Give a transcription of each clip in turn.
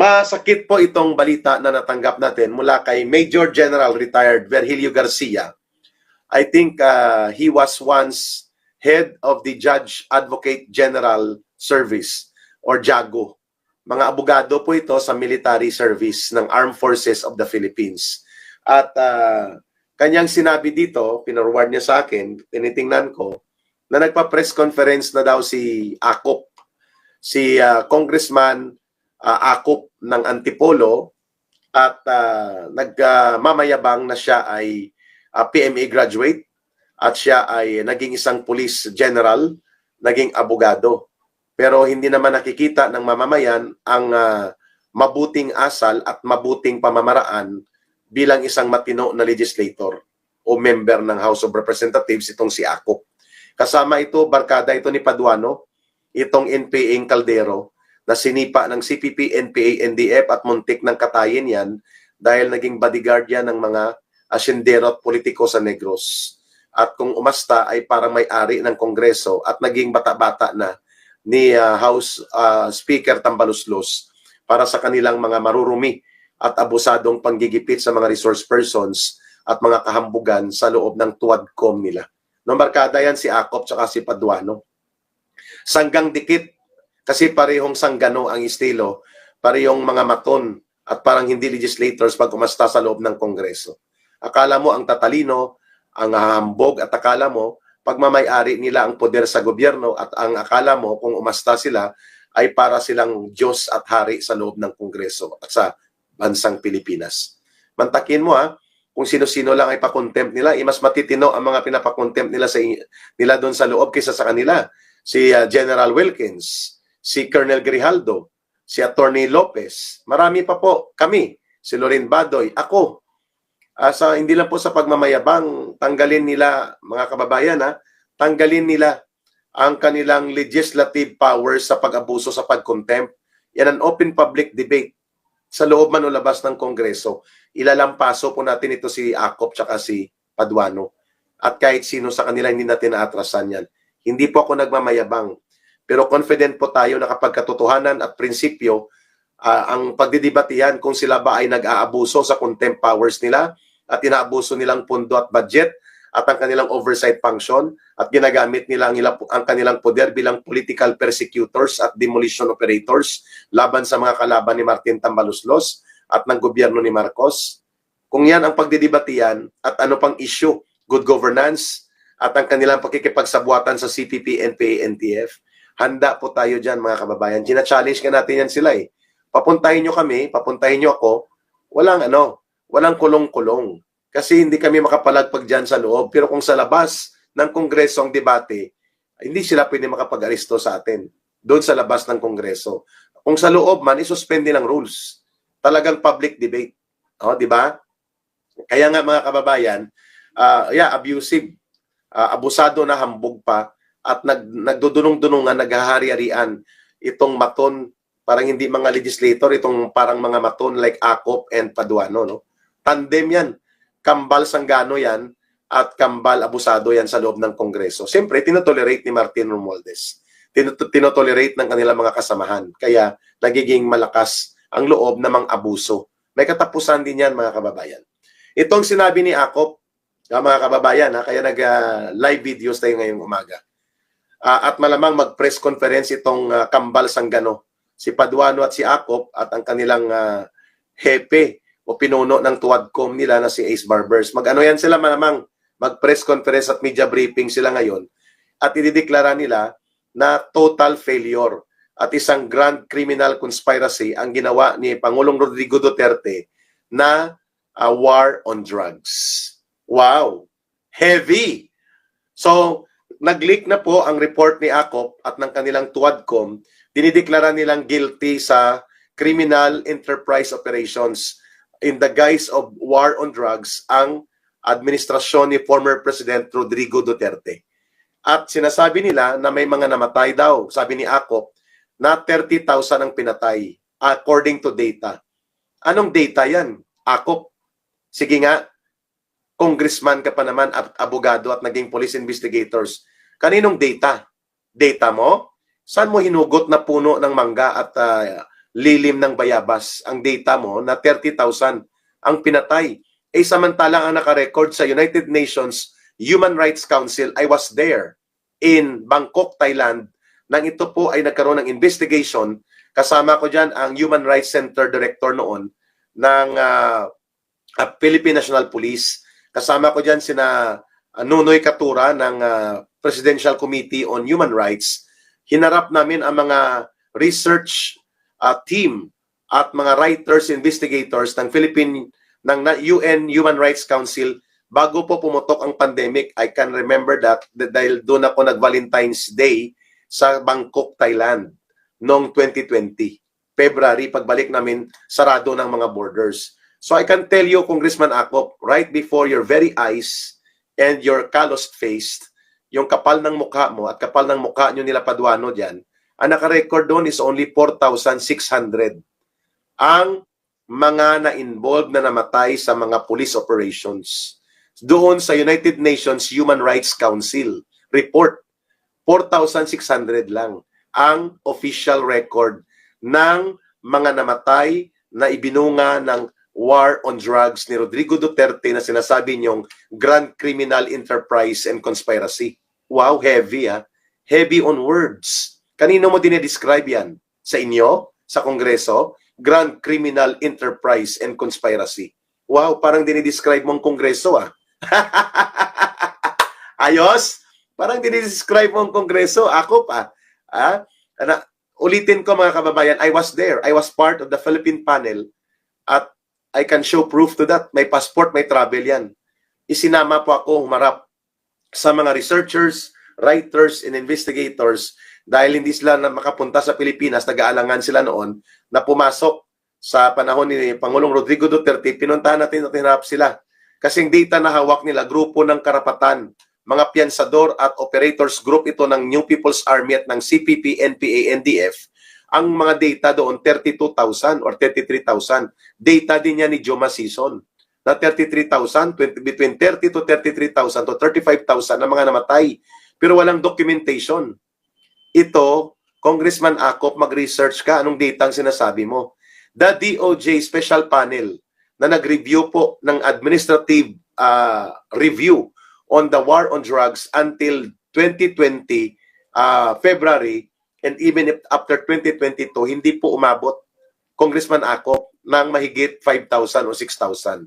Masakit po itong balita na natanggap natin mula kay Major General Retired Virgilio Garcia. I think he was once head of the Judge Advocate General Service or JAGO. Mga abogado po ito sa military service ng Armed Forces of the Philippines. At kanyang sinabi dito, pinorward niya sa akin, tinitingnan ko, na nagpa-press conference na daw si Akop, si Congressman Akop ng Antipolo, at nagmamayabang na siya ay PMA graduate at siya ay naging isang police general, naging abogado. Pero hindi naman nakikita ng mamamayan ang mabuting asal at mabuting pamamaraan bilang isang matino na legislator o member ng House of Representatives itong si Akop. Kasama ito, barkada ito ni Paduano, itong NPA Caldero, na sinipa ng CPP, NPA, NDF at muntik ng katayin yan dahil naging bodyguard yan ng mga asyendero at politiko sa Negros. At kung umasta ay parang may-ari ng Kongreso at naging bata-bata na ni House Speaker Tambaluslos para sa kanilang mga marurumi at abusadong panggigipit sa mga resource persons at mga kahambugan sa loob ng tuwadcom nila. No, barkada yan si Akop tsaka si Paduano. Sanggang dikit, kasi parehong sanggano ang estilo, parehong mga maton at parang hindi legislators pag umasta sa loob ng Kongreso. Akala mo ang tatalino, ang hambog, at akala mo pag mamay-ari nila ang poder sa gobyerno at ang akala mo kung umasta sila ay para silang Diyos at Hari sa loob ng Kongreso at sa bansang Pilipinas. Mantakin mo kung sino-sino lang ay pakontempt nila, mas matitino ang mga pinapakontempt nila doon sa loob kaysa sa kanila. Si General Wilkins, si Colonel Grijaldo, si Attorney Lopez, marami pa po, kami, si Loren Badoy, ako. Hindi lang po sa pagmamayabang, tanggalin nila, mga kababayan, tanggalin nila ang kanilang legislative powers sa pag-abuso sa pag-contempt. Yan ang open public debate sa loob man o labas ng Kongreso. Ilalampaso po natin ito si Akop tsaka si Paduano. At kahit sino sa kanila, hindi natin naatrasan yan. Hindi po ako nagmamayabang. Pero confident po tayo na kapag katotohanan at prinsipyo, ang pagdidibatihan kung sila ba ay nag-aabuso sa contempt powers nila at inaabuso nilang pondo at budget at ang kanilang oversight function at ginagamit nila ang kanilang poder bilang political persecutors at demolition operators laban sa mga kalaban ni Martin Tambaluslos at ng gobyerno ni Marcos. Kung yan ang pagdidibatihan at ano pang issue, good governance at ang kanilang pakikipagsabuatan sa CPP, NPA, NTF, handa po tayo dyan mga kababayan. Gina-challenge ka natin yan sila Papuntahin nyo kami, papuntahin nyo ako, walang kulong-kulong. Kasi hindi kami makapalagpag dyan sa loob. Pero kung sa labas ng Kongreso ang debate, hindi sila pwede makapag-aresto sa atin. Doon sa labas ng Kongreso. Kung sa loob man, isuspende ng rules. Talagang public debate. Di ba? Kaya nga mga kababayan, abusive, abusado na hambog pa, at nagdudunong-dunungan, naghahari-harian itong maton, parang hindi mga legislator, itong parang mga maton like Akop and Paduano. No? Tandem yan. Kambal sanggano yan at kambal abusado yan sa loob ng Kongreso. Siyempre, tinotolerate ni Martin Romualdez. Tinotolerate ng kanilang mga kasamahan. Kaya nagiging malakas ang loob na mga abuso. May katapusan din yan mga kababayan. Itong sinabi ni Akop, mga kababayan, kaya nag-live videos tayo ngayong umaga. At malamang mag-press conference itong kambal sanggano, si Paduano at si Akop at ang kanilang hepe o pinuno ng tuwadcom nila na si Ace Barbers. Mag-ano yan sila malamang, mag-press conference at media briefing sila ngayon at idideklara nila na total failure at isang grand criminal conspiracy ang ginawa ni Pangulong Rodrigo Duterte na war on drugs. Wow! Heavy! So, nag-leak na po ang report ni Akop at ng kanilang tuwadcom. Dinideklara nilang guilty sa criminal enterprise operations in the guise of war on drugs ang administrasyon ni former President Rodrigo Duterte. At sinasabi nila na may mga namatay daw, sabi ni Akop, na 30,000 ang pinatay according to data. Anong data yan? Akop, sige nga, congressman ka pa naman at abogado at naging police investigators. Kaninong data? Data mo? Saan mo hinugot na puno ng mangga at lilim ng bayabas ang data mo na 30,000 ang pinatay. Eh samantalang ang nakarecord sa United Nations Human Rights Council, I was there in Bangkok, Thailand, nang ito po ay nagkaroon ng investigation. Kasama ko dyan ang Human Rights Center Director noon ng Philippine National Police. Kasama ko dyan sina Nunoy Katura ng Presidential Committee on Human Rights. Hinarap namin ang mga research team at mga writers, investigators ng UN Human Rights Council bago po pumutok ang pandemic. I can remember that dahil doon ako nag-Valentine's Day sa Bangkok, Thailand noong 2020. February, pagbalik namin, sarado ng mga borders. So I can tell you, Congressman Acop, right before your very eyes and your calloused face, yung kapal ng mukha mo at kapal ng mukha nyo nila Paduano dyan, ang naka-record doon is only 4,600 ang mga na-involved na namatay sa mga police operations. Doon sa United Nations Human Rights Council report, 4,600 lang ang official record ng mga namatay na ibinunga ng war on drugs ni Rodrigo Duterte na sinasabi niyong grand criminal enterprise and conspiracy. Wow, heavy Heavy on words. Kanino mo dinedescribe yan? Sa inyo? Sa Kongreso? Grand criminal enterprise and conspiracy. Wow, parang dinedescribe mong Kongreso Ayos? Parang dinedescribe mong Kongreso. Ako pa. Ulitin ko mga kababayan, I was there. I was part of the Philippine panel at I can show proof to that. May passport, may travel yan. Isinama po ako humarap sa mga researchers, writers, and investigators dahil hindi sila na makapunta sa Pilipinas, nag-aalangan sila noon na pumasok sa panahon ni Pangulong Rodrigo Duterte, pinuntahan natin at hinarap sila. Kasing data na hawak nila, grupo ng karapatan, mga piyansador at operators group ito ng New People's Army at ng CPP, NPA, NDF. Ang mga data doon, 32,000 or 33,000. Data din yan ni Joma Sison na 33,000, between 30 to 33,000 to 35,000 na mga namatay. Pero walang documentation. Ito, Congressman Acop, mag-research ka anong data ang sinasabi mo. The DOJ Special Panel na nag-review po ng administrative review on the war on drugs until 2020 February and even if after 2022, hindi po umabot, Congressman Acop, ng mahigit 5,000 o 6,000.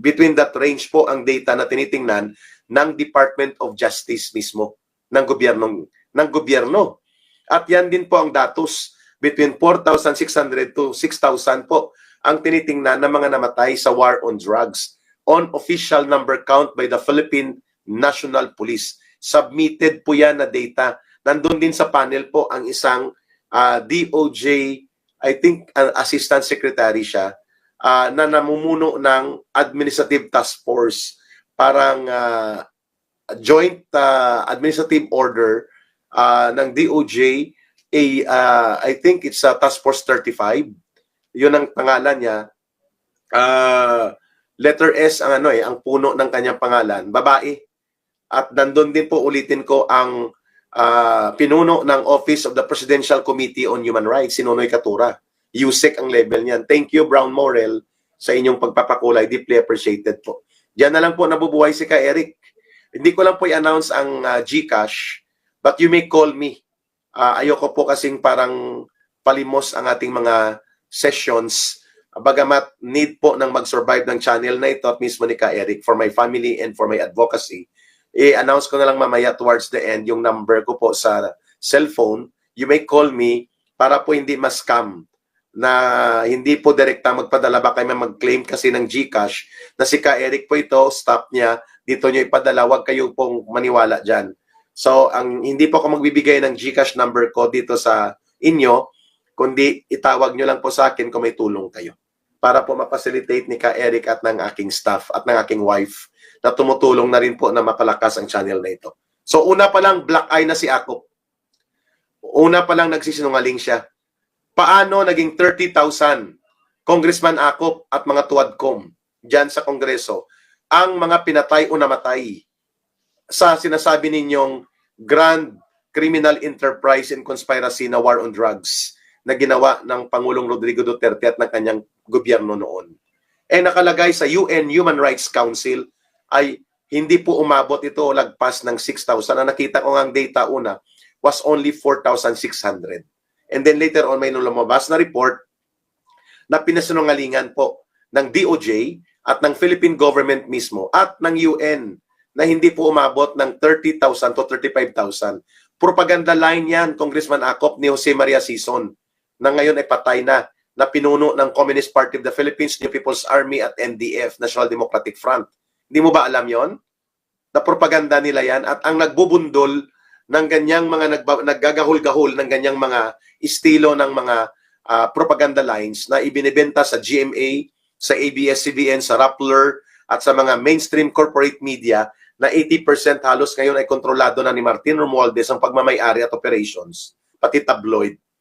Between that range po ang data na tinitingnan ng Department of Justice mismo, ng gobyerno. At yan din po ang datos, between 4,600 to 6,000 po ang tinitingnan ng mga namatay sa war on drugs on official number count by the Philippine National Police. Submitted po yan na data. Nandun din sa panel po ang isang DOJ, I think Assistant Secretary siya, na namumuno ng Administrative Task Force. Parang joint administrative order ng DOJ, I think it's Task Force 35. Yun ang pangalan niya. Letter S ang ang puno ng kanyang pangalan, babae. At nandun din po, ulitin ko, ang pinuno ng Office of the Presidential Committee on Human Rights, si Nunoy Katura. USEC ang level niyan. Thank you, Brown Morel, sa inyong pagpapakulay. Deeply appreciated po. Diyan na lang po nabubuhay si Ka Eric. Hindi ko lang po i-announce ang GCash, but you may call me. Ayoko po kasing parang palimos ang ating mga sessions. Bagamat need po ng mag-survive ng channel na ito at mismo ni Ka Eric for my family and for my advocacy. I-announce ko na lang mamaya towards the end yung number ko po sa cellphone. You may call me para po hindi ma-scam na hindi po direkta magpadala. Baka may mag-claim kasi ng GCash na si Ka Eric po ito, stop niya, dito nyo ipadala, huwag kayo pong maniwala dyan. So, hindi po ako magbibigay ng GCash number ko dito sa inyo, kundi itawag nyo lang po sa akin kung may tulong kayo para po mapacilitate ni Ka Eric at ng aking staff at ng aking wife na tumutulong na rin po na mapalakas ang channel na ito. So, una pa lang, black eye na si Acop. Una pa lang nagsisinungaling siya. Paano naging 30,000 Congressman Acop at mga tuwadkom dyan sa Kongreso ang mga pinatay o namatay sa sinasabi ninyong grand criminal enterprise and conspiracy na war on drugs? na ginawa ng Pangulong Rodrigo Duterte at ng kanyang gobyerno noon. Nakalagay sa UN Human Rights Council ay hindi po umabot ito lagpas ng 6,000. Ang nakita ko nga ang data una was only 4,600. And then later on may lumabas na report na pinasinungalingan po ng DOJ at ng Philippine government mismo at ng UN na hindi po umabot ng 30,000 to 35,000. Propaganda line yan, Congressman Acop, ni Jose Maria Sison, na ngayon ay patay na pinuno ng Communist Party of the Philippines, New People's Army at NDF, National Democratic Front. Hindi mo ba alam yon? Na propaganda nila yan at ang nagbubundol ng ganyang mga naggagahol-gahol ng ganyang mga estilo ng mga propaganda lines na ibinibenta sa GMA, sa ABS-CBN, sa Rappler at sa mga mainstream corporate media na 80% halos ngayon ay kontrolado na ni Martin Romualdez ang pagmamay-ari at operations, pati tabloid.